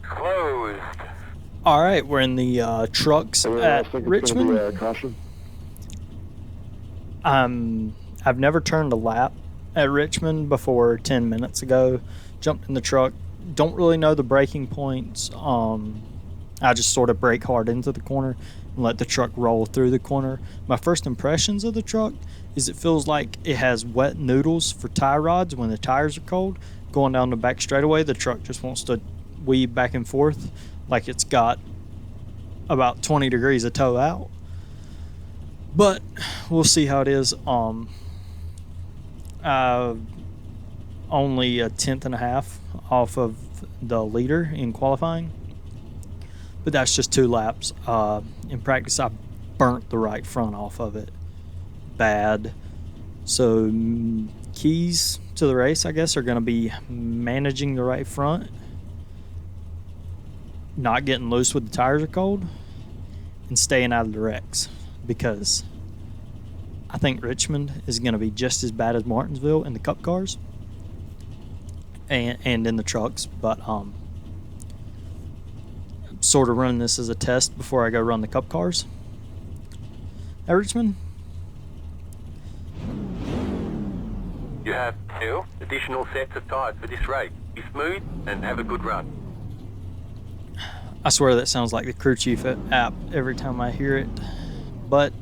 Closed. All right, we're in the trucks at Richmond. Caution. I've never turned a lap at Richmond before 10 minutes ago. Jumped in the truck. Don't really know the braking points. I just sort of brake hard into the corner and let the truck roll through the corner. My first impressions of the truck is it feels like it has wet noodles for tie rods when the tires are cold. Going down the back straightaway, the truck just wants to weave back and forth like it's got about 20 degrees of toe out. But we'll see how it is. Only a tenth and a half off of the leader in qualifying, but that's just 2 laps. In practice, I burnt the right front off of it bad. So keys to the race, I guess, are going to be managing the right front, not getting loose when the tires are cold, and staying out of the wrecks, because I think Richmond is going to be just as bad as Martinsville in the Cup cars and in the trucks. But I'm sort of running this as a test before I go run the Cup cars at Richmond. You have 2 additional sets of tires for this race. Be smooth and have a good run. I swear that sounds like the crew chief app every time I hear it, but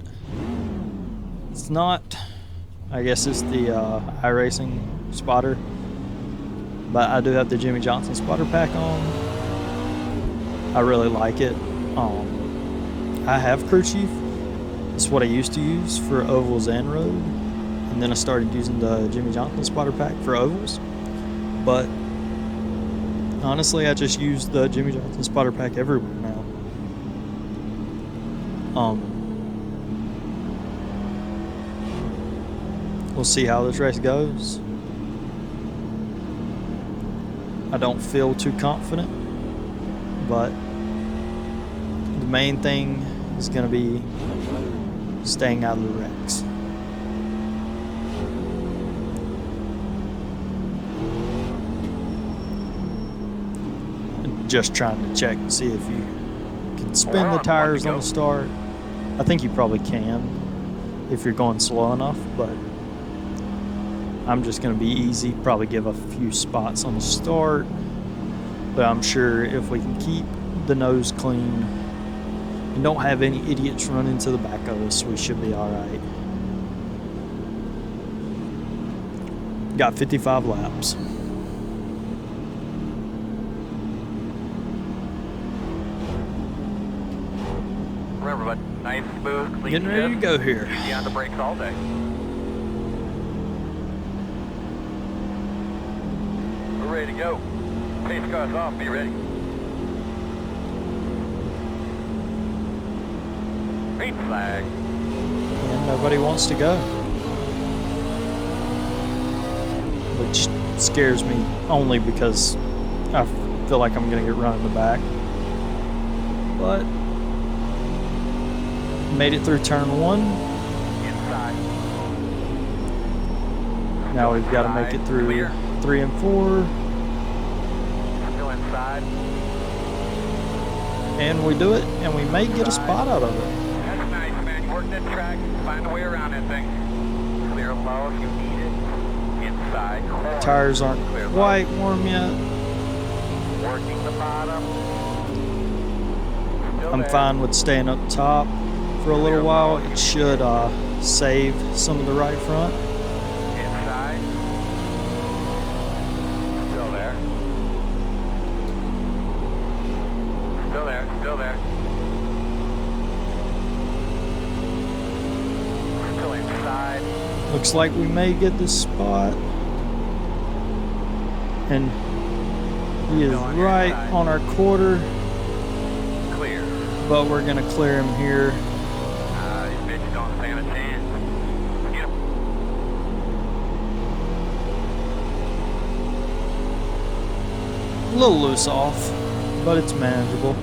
it's not. I guess it's the iRacing spotter, but I do have the Jimmy Johnson spotter pack on. I really like it. I have crew chief. It's what I used to use for ovals and road, and then I started using the Jimmy Johnson spotter pack for ovals. But honestly, I just use the Jimmy Johnson spotter pack everywhere now. We'll see how this race goes. I don't feel too confident, but the main thing is going to be staying out of the wrecks. Just trying to check and see if you can spin the tires on the start. I think you probably can if you're going slow enough, but I'm just going to be easy, probably give a few spots on the start, but I'm sure if we can keep the nose clean and don't have any idiots run into the back of us, we should be all right. Got 55 laps. Remember, but nice, smooth, clean. Getting ready to go here. Be on the brakes all day. We're ready to go. Pace car's off. Be ready. Green flag. And nobody wants to go, which scares me only because I feel like I'm going to get run in the back. But made it through turn 1. Inside. Now we've got to make it through 3 and 4. Still inside. And we do it, and we may get a spot out of it. That's nice, man. You work that track, find a way around that thing. Clear low if you need it. Inside. Corner. Tires aren't quite warm yet. Working the bottom. Still I'm there. fine with staying up top for a little while. It should save some of the right front. Inside. Still there. Still there. Still there. Still inside. Looks like we may get this spot. And he is right on our quarter, Clear. but we're going to clear him here. These bitches don't stand a chance. Get 'em. A little loose off, but it's manageable.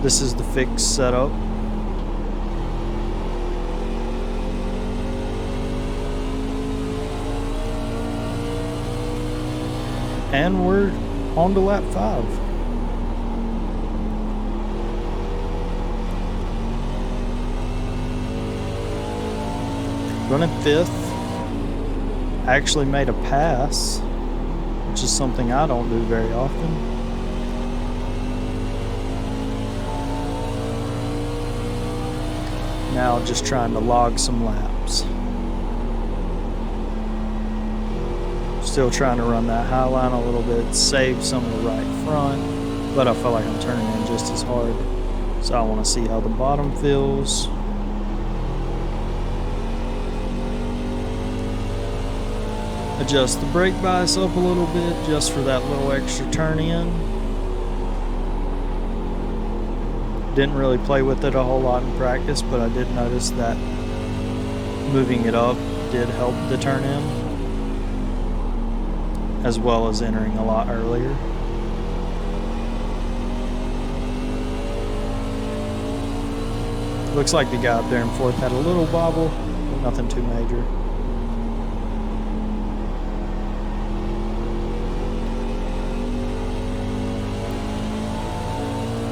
This is the fixed setup. And we're on to lap 5. running 5th. I actually made a pass, which is something I don't do very often. Now just trying to log some laps. Still trying to run that high line a little bit, save some of the right front, but I feel like I'm turning in just as hard. So I want to see how the bottom feels. Adjust the brake bias up a little bit just for that little extra turn in. Didn't really play with it a whole lot in practice, but I did notice that moving it up did help the turn in, as well as entering a lot earlier. Looks like the guy up there in 4th had a little bobble, but nothing too major.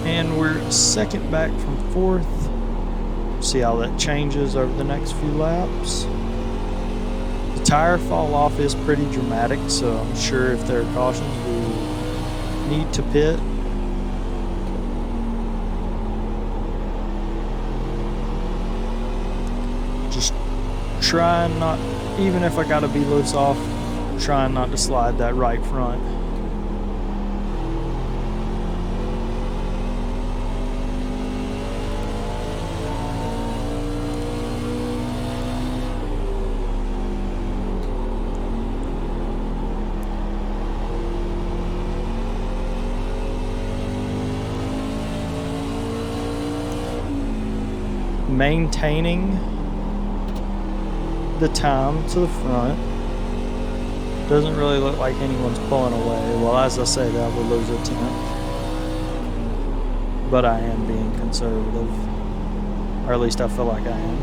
And we're 2nd back from 4th. See how that changes over the next few laps. The tire fall off is pretty dramatic, so I'm sure if there are cautions we need to pit. Just trying not, even if I gotta be loose off, trying not to slide that right front. Maintaining the time to the front. Doesn't really look like anyone's pulling away. Well, as I say that, we'll lose a 10th. But I am being conservative. Or at least I feel like I am.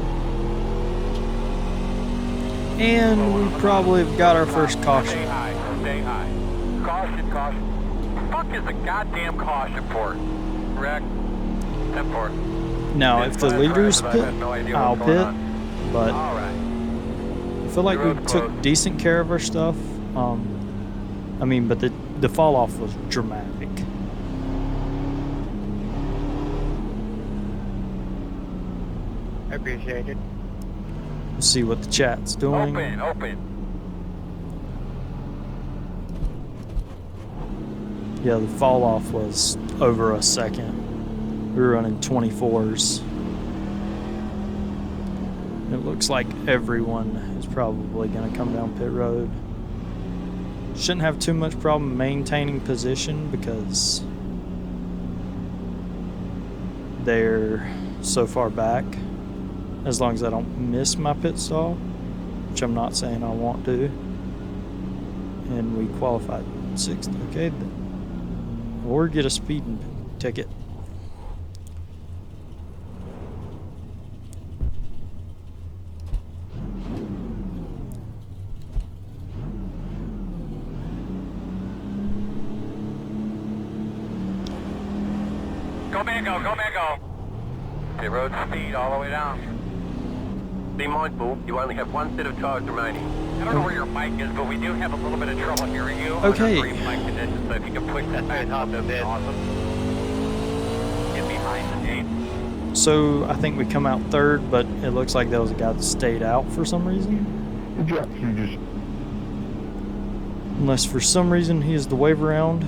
And we probably have got our first caution. Stay high, stay high. Caution, caution. The fuck is a goddamn caution for? Correct? 10-4. Now, if the leaders pit, I'll pit, but Alright. I feel like we took decent care of our stuff. I mean, but the fall off was dramatic. I appreciate it. We'll see what the chat's doing. Open. Yeah, the fall off was over a second. We were running 24s. It looks like everyone is probably going to come down pit road. Shouldn't have too much problem maintaining position because they're so far back. As long as I don't miss my pit stall, which I'm not saying I want to. And we qualified 6th. Okay, then. Or get a speeding ticket. Go Mango. The road speed all the way down. Be mindful, you only have one set of tires remaining. I don't know where your mic is, but we do have a little bit of trouble hearing you. Okay. Under green mic conditions, so if you can push that back up, that'd be awesome. Get behind the gate. So I think we come out 3rd, but it looks like there was a guy that stayed out for some reason. Unless for some reason he is the wave around.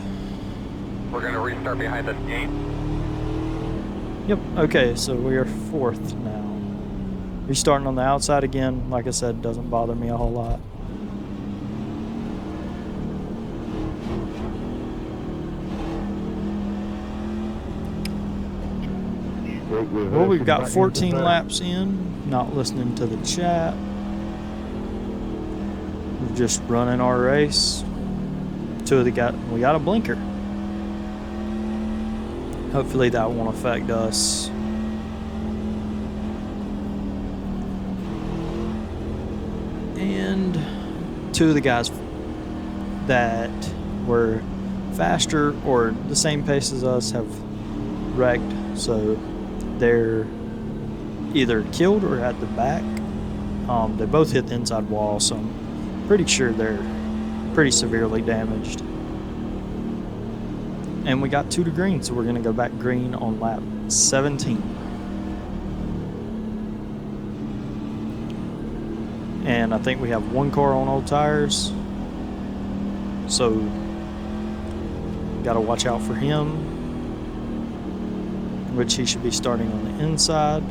We're gonna restart behind this gate. Yep, okay, so we are 4th now. Restarting on the outside again, like I said, doesn't bother me a whole lot. Well, we've got 14 laps in, not listening to the chat. We're just running our race. We got a blinker. Hopefully that won't affect us. And 2 of the guys that were faster or the same pace as us have wrecked, so they're either killed or at the back. They both hit the inside wall, so I'm pretty sure they're pretty severely damaged. And we got 2 to green, so we're going to go back green on lap 17. And I think we have 1 car on old tires, so got to watch out for him, which he should be starting on the inside,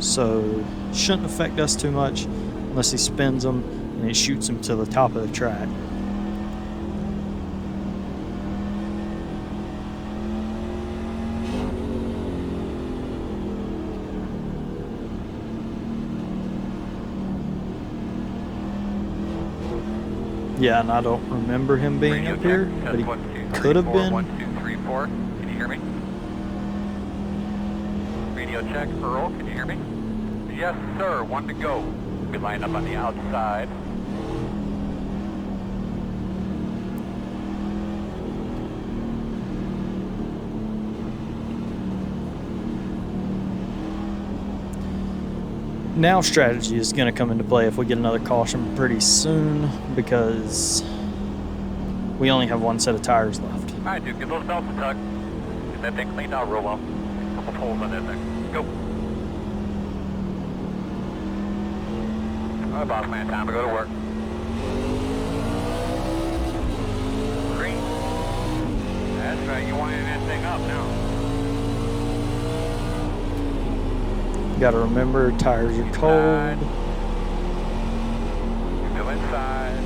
so shouldn't affect us too much unless he spins them and it shoots him to the top of the track. Yeah, and I don't remember him being Radio up here, check. but he Test 1, 2, 3, could have 4, been. 1, 2, 3, 4. Can you hear me? Radio check. Earl, can you hear me? Yes, sir. 1 to go. We line up on the outside. Now strategy is going to come into play if we get another caution pretty soon, because we only have 1 set of tires left. All right, dude. Get those belts a tug. Get that thing cleaned out real well. Couple holes in that thing. Go. All right, boss man. Time to go to work. Green. That's right. You want that thing up now. Got to remember, tires are cold. Still inside.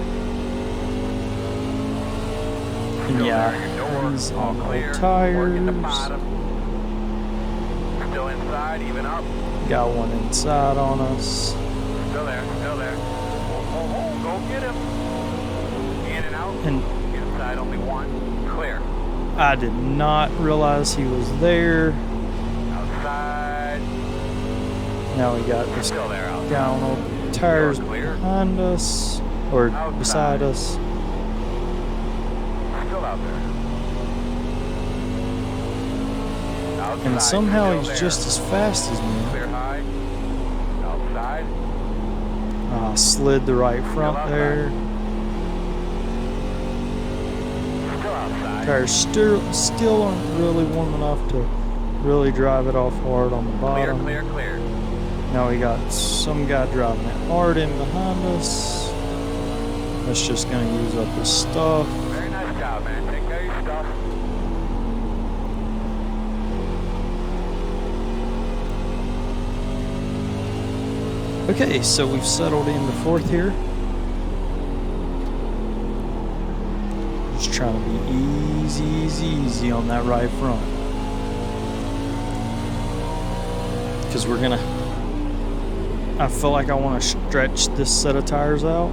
And yeah, he's on old tires. Still inside, even up. Got 1 inside on us. Still there, still there. Oh, go get him. In and out. And Inside, only 1. Clear. I did not realize he was there. Outside. Now we got this Still there, outside. guy on old tires Clear. behind us, or Outside. beside us. Still out there. Outside, And somehow still he's there. just as fast as me. Clear high. Outside. Slid the right front outside. there. Still outside. Tires still aren't really warm enough to really drive it off hard on the Clear, bottom. clear, clear. Now we got some guy driving it hard in behind us. That's just gonna use up his stuff. Very nice job, man. Take care of your stuff. Okay, so we've settled into 4th here. Just trying to be easy on that right front. Because we're gonna, I feel like I want to stretch this set of tires out.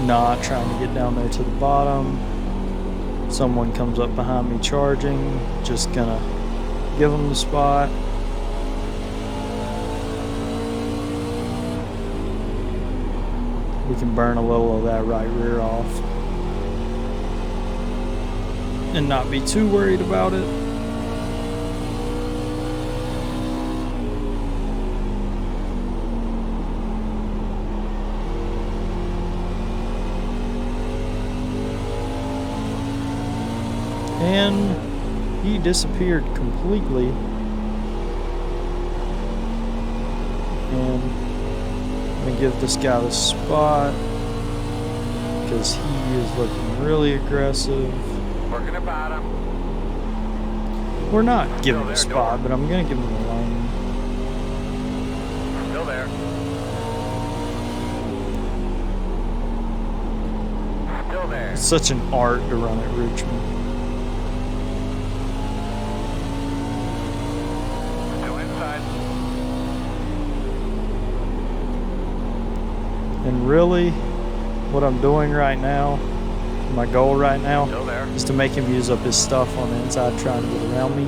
Not trying to get down there to the bottom. Someone comes up behind me charging. Just gonna give them the spot. We can burn a little of that right rear off and not be too worried about it. And he disappeared completely. And I'm gonna give this guy the spot because he is looking really aggressive. Working the bottom. We're not giving him there, a spot, door. but I'm gonna give him a lane. Still there. Still there. It's such an art to run at Richmond. Still inside. And really, what I'm doing right now, my goal right now, Still there. is to make him use up his stuff on the inside trying to get around me.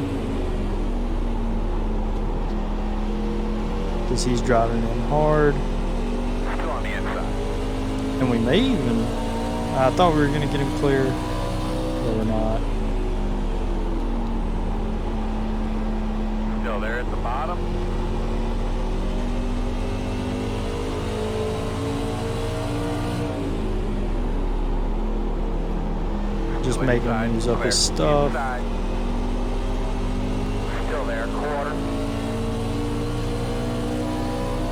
because he's driving in hard. Still on the inside. And we may even, I thought we were going to get him clear, but we're not. Still there at the bottom. Just Still making inside. him use up Clear. his stuff. Inside. Still there, quarter.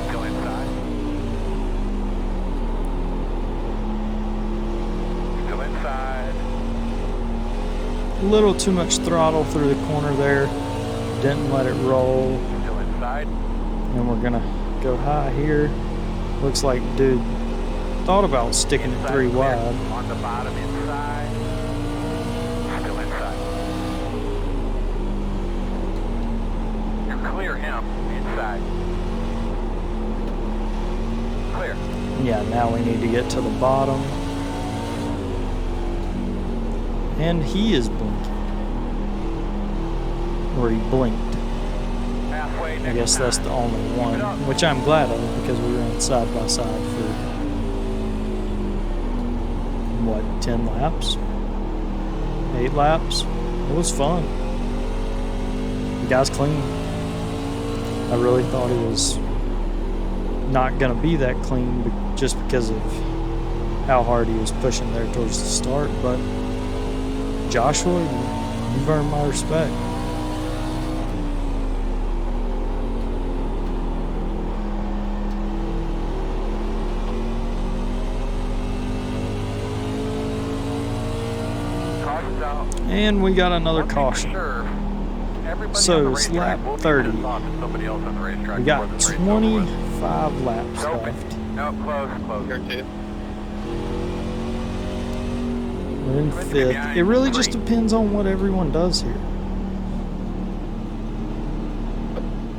Still inside. Still inside. A little too much throttle through the corner there. Didn't let it roll. Still inside. And we're going to go high here. Looks like dude thought about sticking it Inside 3 clear. wide. On the bottom, inside. Still inside. You clear him inside. Clear. Yeah, now we need to get to the bottom. And he is blinking. Or he blinked. Halfway I next guess that's time. the only one, which I'm glad of because we ran side by side for, what, 10 laps? 8 laps? It was fun. The guy's clean. I really thought he was not going to be that clean just because of how hard he was pushing there towards the start, but Joshua, you've earned my respect. Caution's out. And we got another One thing for caution. sure, everybody So on the it's racetrack lap will be 30. pissed off at somebody else on the racetrack We before got this race is over with. 25 laps It's open. left. No, close. Here too. We're in 5th. It really just depends on what everyone does here.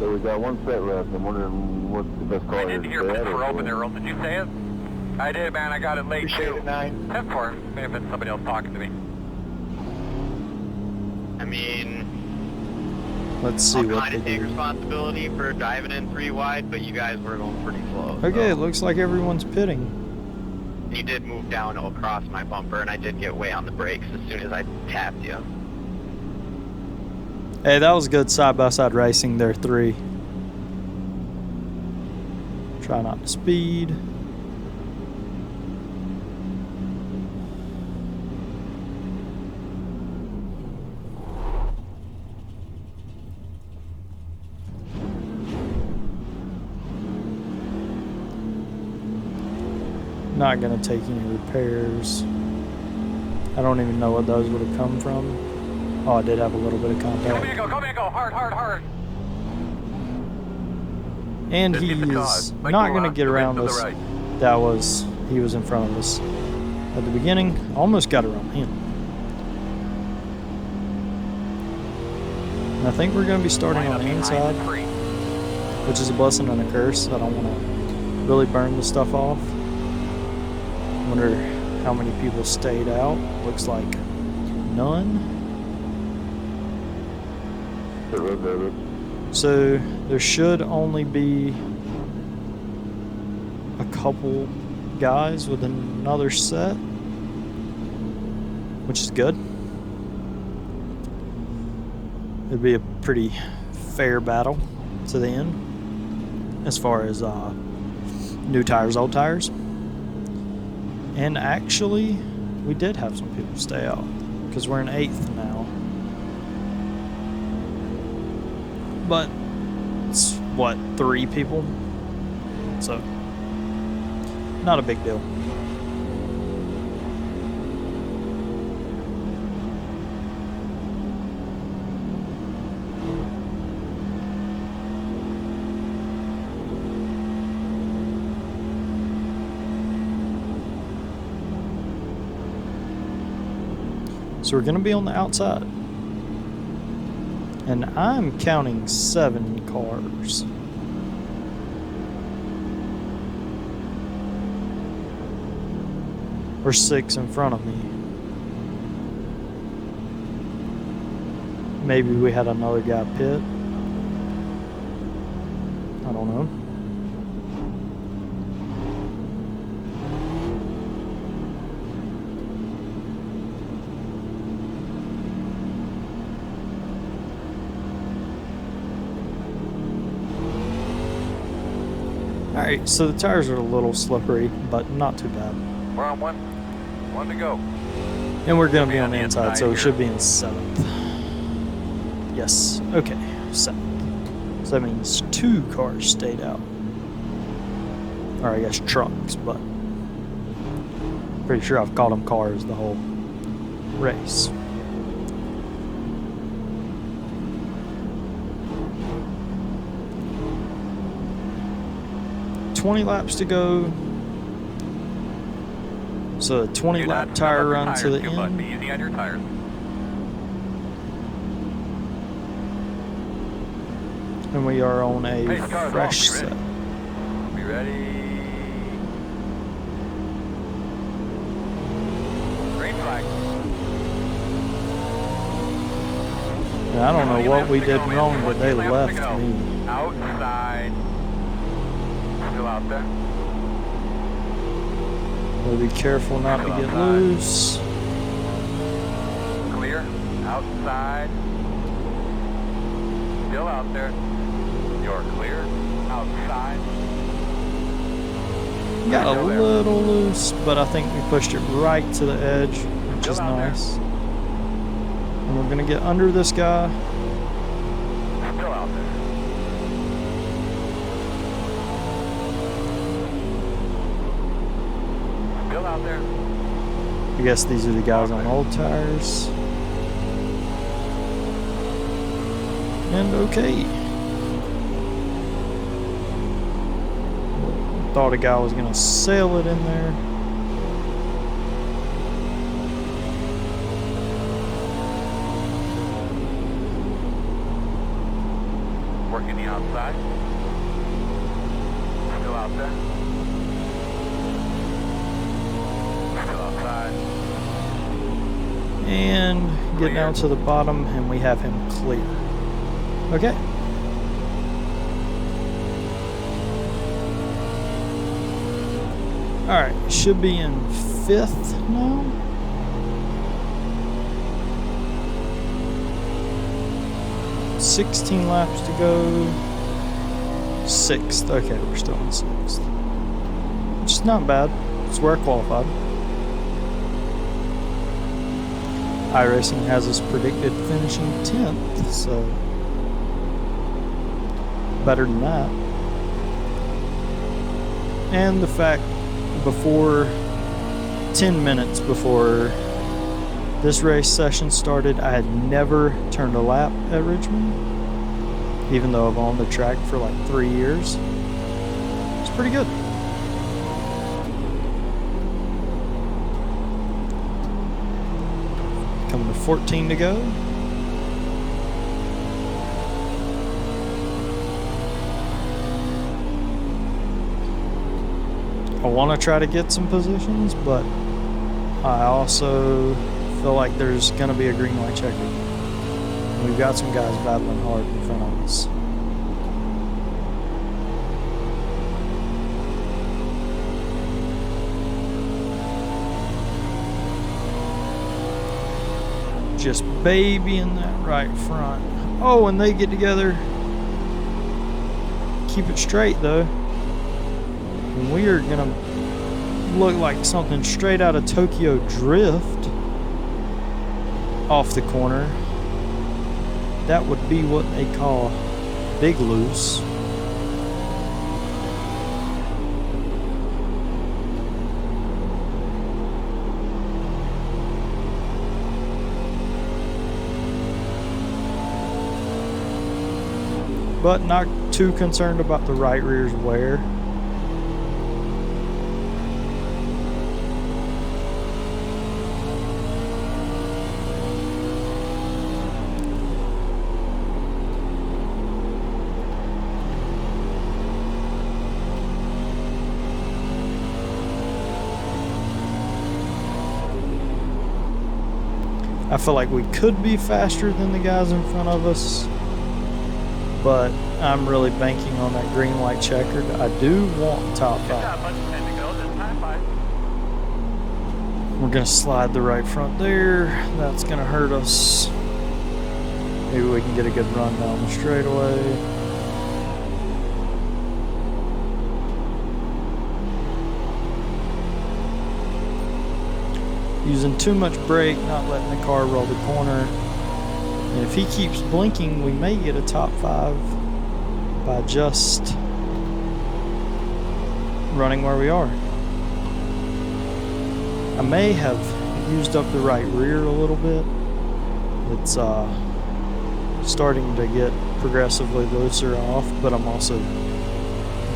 So we got one set left. I'm wondering what the best car I is. didn't hear pits were open there, Earl. Did you say it? I did, man. I got it late, Appreciate too. it, 9. 10 for it. May have been somebody else talking to me. I mean, Let's see I'll what kind they of take do. responsibility for driving in 3 wide, but you guys were going pretty slow. Okay, it so. looks like everyone's pitting. You did move down across my bumper, and I did get way on the brakes as soon as I tapped you. Hey, that was good side-by-side racing there, 3. Try not to speed. Not gonna take any repairs. I don't even know what those would have come from. Oh, I did have a little bit of Go, contact. man, go. Go, man, go. Hard, hard, hard. And Just hit the he's cause. Make not the gonna left, get the right around to the us. right. He was in front of us at the beginning. Almost got around him. And I think we're gonna be starting Line on up the behind inside, the tree. which is a blessing and a curse. I don't want to really burn the stuff off. Wonder how many people stayed out. Looks like none. So there should only be a couple guys with another set, which is good. It'd be a pretty fair battle to the end as far as new tires, old tires. And actually, we did have some people stay out because we're in 8th now. But it's what, 3 people? So, not a big deal. So we're going to be on the outside. And I'm counting 7 cars. Or 6 in front of me. Maybe we had another guy pit. I don't know. Alright, so the tires are a little slippery, but not too bad. We're on one. One to go. And we're going to be on the inside, so we should be in 7th. Yes, okay, 7th. So that means 2 cars stayed out. Or I guess trucks, but pretty sure I've called them cars the whole race. $20 laps to go. So a 20-lap tire run to the end. Be easy on your tires. And we are on a Pace cars fresh off, set. Be ready. Green flag. And I don't know 20 what laps we to did go, man. wrong, but 20 they laps left to go. me. Outside. Still out there. We'll be careful not to get outside. loose. Clear. Outside. Still out there. You're clear. Outside. Got a Still there. little loose, but I think we pushed it right to the edge, which Still is out there. nice. And we're gonna get under this guy. Still out there. Still out there. I guess these are the guys on old tires. And okay. Thought a guy was gonna sail it in there. Working the outside. Still out there. Still outside. And get down to the bottom, and we have him clear. Okay. Alright, should be in 5th now. $16 laps to go. 6th. Okay, we're still in 6th. Which is not bad. It's where I qualified. iRacing has us predicted finishing 10th, so better than that. And the fact before 10 minutes before this race session started, I had never turned a lap at Richmond, even though I've owned the track for like 3 years. It's pretty good. Coming to 14 to go. I want to try to get some positions, but I also feel like there's going to be a green light checker. And we've got some guys battling hard in front of us. Just babying that right front. Oh, and they get together. Keep it straight though. And we are gonna look like something straight out of Tokyo Drift off the corner. That would be what they call big loose. But not too concerned about the right rear's wear. I feel like we could be faster than the guys in front of us, but I'm really banking on that green light checkered. I do want top Good five. job, bud. 10 to go. This time 5. We're gonna slide the right front there. That's gonna hurt us. Maybe we can get a good run down the straightaway. using too much brake, not letting the car roll the corner. And if he keeps blinking, we may get a top 5 by just running where we are. I may have used up the right rear a little bit. It's starting to get progressively looser off, but I'm also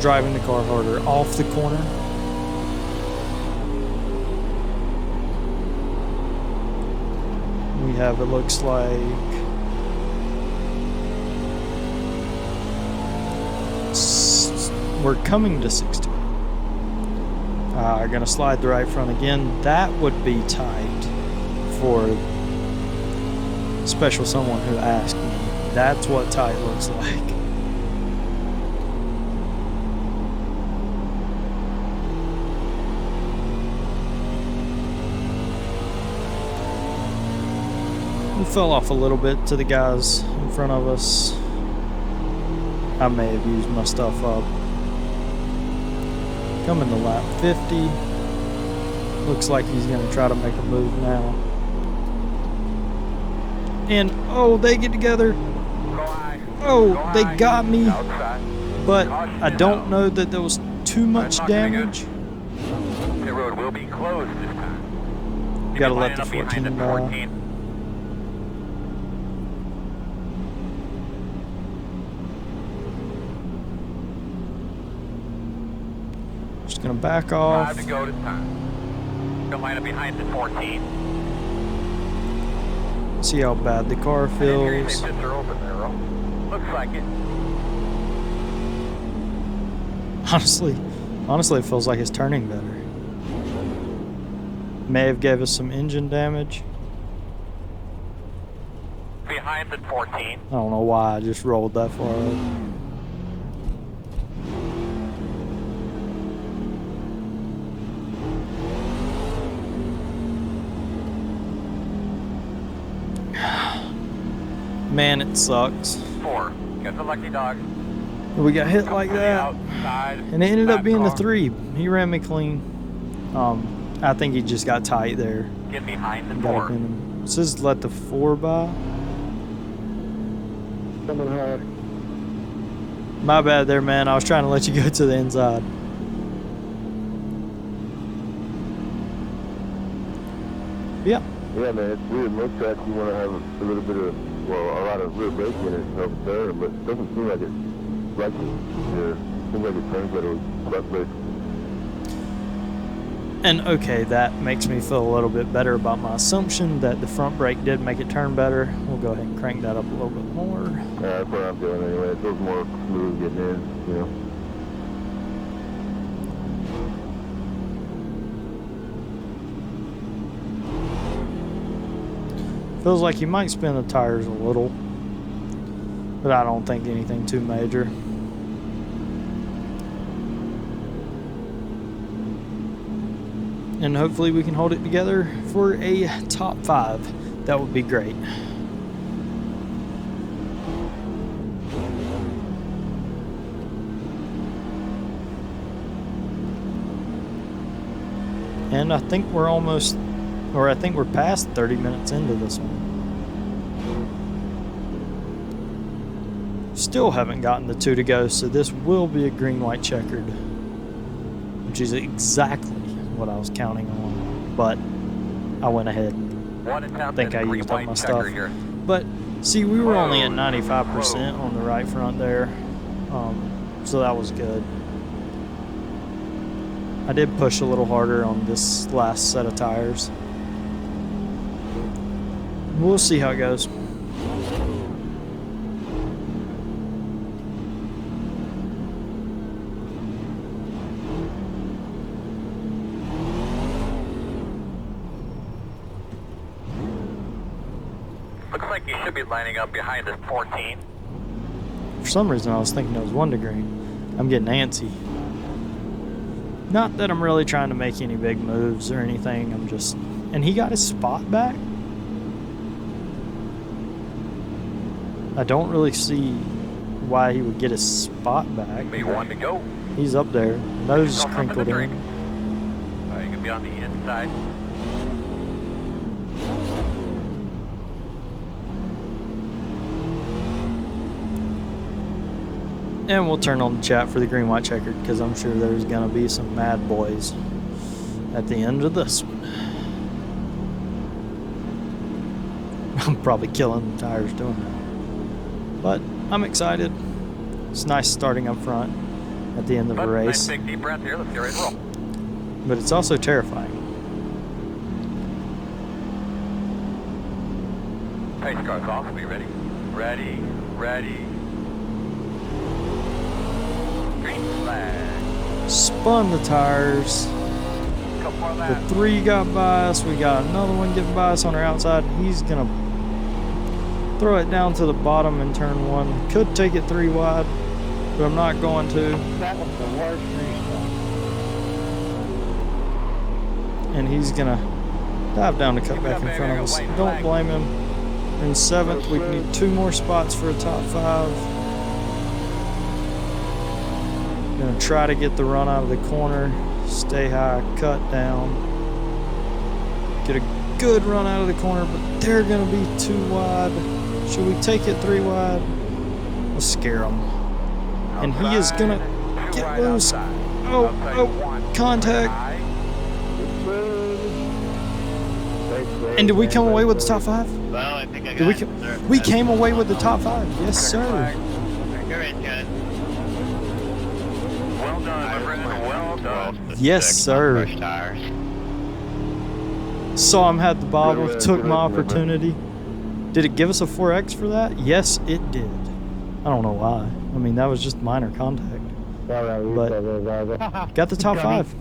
driving the car harder off the corner. We have, it looks like, we're coming to 60. Gonna slide the right front again. That would be tight for special someone who asked me. That's what tight looks like. We fell off a little bit to the guys in front of us. I may have used my stuff up. Coming to lap 50. Looks like he's going to try to make a move now. And, oh, they get together. Oh, they got me. But I don't know that there was too much damage. The road will be closed this time. Gotta let the 14 go. Just gonna back off. 5 to go this time. Don't line up behind the 14. See how bad the car feels. Looks like it. Honestly, it feels like it's turning better. May have gave us some engine damage. Behind the 14. I don't know why I just rolled that far up. Man, it sucks. 4. Got the lucky dog. We got hit like that, Outside, and it ended up being the car. 3. He ran me clean. I think he just got tight there. Get behind the Got 4. it in him. It says let the 4 by. Coming hard. My bad there, man. I was trying to let you go to the inside. Yeah. Yeah, man, it's weird. Most tracks you want to have a little bit of, well, a lot of rear braking in it to help turn, but it doesn't seem like it's like it here. It seems like it turns better with front brakes. And okay, that makes me feel a little bit better about my assumption that the front brake did make it turn better. We'll go ahead and crank that up a little bit more. That's what I'm doing anyway. It feels more smooth getting in, you know. Feels like you might spin the tires a little, but I don't think anything too major. And hopefully we can hold it together for a top 5. That would be great. And I think we're almost, or I think we're past 30 minutes into this one. Still haven't gotten the 2 to go, so this will be a green-white checkered, which is exactly what I was counting on, but I went ahead. I think I used up my stuff. But see, we were only at 95% on the right front there, so that was good. I did push a little harder on this last set of tires. We'll see how it goes. Looks like you should be lining up behind this 14. For some reason, I was thinking it was 1 degree. I'm getting antsy. Not that I'm really trying to make any big moves or anything. I'm just... And he got his spot back? I don't really see why he would get his spot back. Maybe 1 to go. He's up there. Nose crinkled in. You can be on the inside. And we'll turn on the chat for the green white checkered because I'm sure there's gonna be some mad boys at the end of this one. I'm probably killing the tires doing that. But I'm excited. It's nice starting up front at the end of a race. Nice big deep breath here. Let's get ready to roll. But it's also terrifying. Pace car's off. Are you ready? Ready. Ready. Green flag. Spun the tires. Couple more The laps. 3 got by us. We got another one getting by us on our outside. He's gonna throw it down to the bottom in turn 1. Could take it 3 wide, but I'm not going to. That was the worst restart. And he's gonna dive down to cut back in front of us. Don't blame him. We're in 7th. We need 2 more spots for a top 5. Gonna try to get the run out of the corner. Stay high, cut down. Get a good run out of the corner, but they're gonna be 2 wide. Should we take it 3 wide? Let's scare him. And he is gonna get loose. Oh, contact. And did we come away with the top 5? Well, I think I Did got we came away with the top 5. Yes, sir. You're in good. Well done, my friend. Well done. Yes, sir. Fresh tires. Saw him had the bobble, Good, took good, my good. opportunity. Did it give us a 4X for that? Yes, it did. I don't know why. I mean, that was just minor contact. But got the top 5.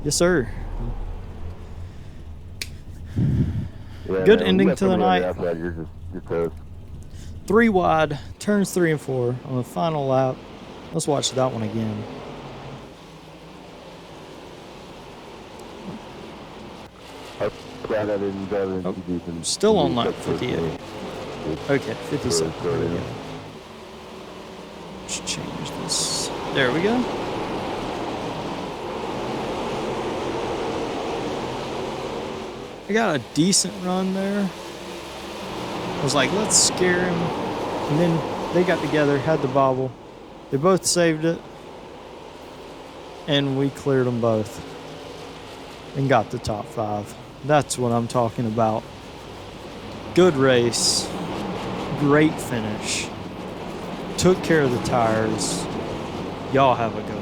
Yes, sir. Yeah, Good man, ending you got to the somebody night. outside, you're toast. 3 wide, turns 3 and 4 on the final lap. Let's watch that one again. Glad I didn't dive in Oh, too deep and still on lap that first 58. one. Okay, 57. Sorry, There we sorry. go. Let's change this. There we go. I got a decent run there. I was like, let's scare him. And then they got together, had the bobble. They both saved it. And we cleared them both. And got the top 5. That's what I'm talking about. Good race. Great finish. Took care of the tires. Y'all have a good one.